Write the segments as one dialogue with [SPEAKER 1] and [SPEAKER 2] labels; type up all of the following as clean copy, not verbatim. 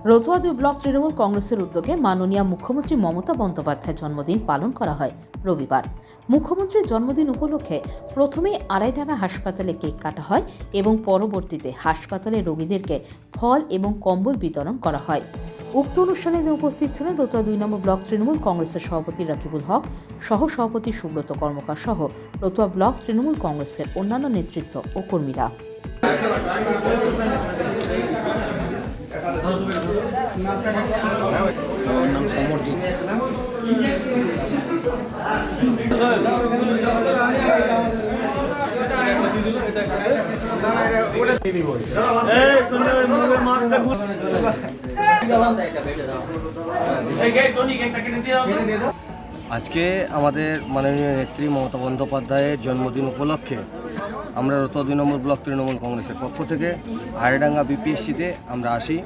[SPEAKER 1] Ratua ২ block Trinamool কংগ্রেসের উদ্যোগে মাননীয় মুখ্যমন্ত্রী মমতা বন্দ্যোপাধ্যায়ের জন্মদিন পালন করা হয় রবিবার। মুখ্যমন্ত্রীর জন্মদিন উপলক্ষে প্রথমেই আড়াইডাঙ্গা হাসপাতালে কেক কাটা হয় এবং পরবর্তীতে হাসপাতালের রোগীদেরকে ফল এবং কম্বল বিতরণ করা হয়। উক্ত অনুষ্ঠানে উপস্থিত ছিলেন রতুয়া ২ নম্বর ব্লক তৃণমূল কংগ্রেসের সভাপতি রাকিবুল হক, সহ সভাপতি সুব্রত কর্মকার সহ রতুয়া ব্লক তৃণমূল কংগ্রেসের অন্যান্য নেতৃত্ব ও কর্মীরা।
[SPEAKER 2] আমার নাম সমরজিৎ। আজকে আমাদের মাননীয় নেত্রী মমতা বন্দ্যোপাধ্যায়ের জন্মদিন উপলক্ষে আমরা রতুয়া ২ নম্বর ব্লক তৃণমূল কংগ্রেসের পক্ষ থেকে আড়াইডাঙ্গা বিপিএসসিতে আমরা আসি।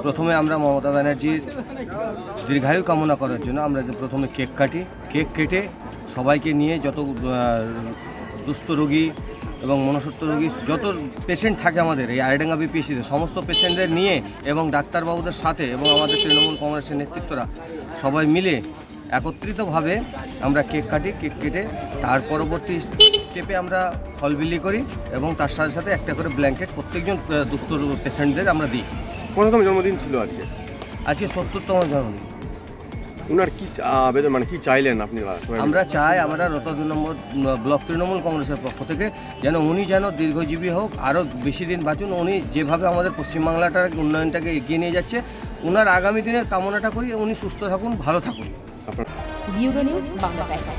[SPEAKER 2] প্রথমে আমরা মমতা ব্যানার্জির দীর্ঘায়ু কামনা করার জন্য আমরা প্রথমে কেক কাটি। কেক কেটে সবাইকে নিয়ে যত দুস্থ রোগী এবং মনসত্ব রোগী যত পেশেন্ট থাকে আমাদের এই আড়াইডাঙ্গা বিপিএসসিতে সমস্ত পেশেন্টদের নিয়ে এবং ডাক্তারবাবুদের সাথে এবং আমাদের তৃণমূল কংগ্রেসের নেতৃত্বরা সবাই মিলে একত্রিতভাবে আমরা কেক কাটি। কেক কেটে তার পরবর্তী স্টেপে আমরা ফল বিলি করি এবং তার সাথে সাথে একটা করে ব্ল্যাঙ্কেট প্রত্যেকজন দুস্থ পেশেন্টদের আমরা দিই।
[SPEAKER 3] কততম জন্মদিন ছিল আজকে?
[SPEAKER 2] আজকে ৭০তম জন্মদিন।
[SPEAKER 3] উনার কি আবেদন, মানে কি চাইলেন আপনি?
[SPEAKER 2] আমরা চাই আমরা রতুয়া ২ নম্বর ব্লক তৃণমূল কংগ্রেসের পক্ষ থেকে যেন উনি যেন দীর্ঘজীবী হোক, আরও বেশি দিন বাঁচুন। উনি যেভাবে আমাদের পশ্চিমবাংলাটার উন্নয়নটাকে এগিয়ে নিয়ে যাচ্ছে, উনার আগামী দিনের কামনাটা করি উনি সুস্থ থাকুন, ভালো থাকুন।
[SPEAKER 1] Bureau news Bangla Times.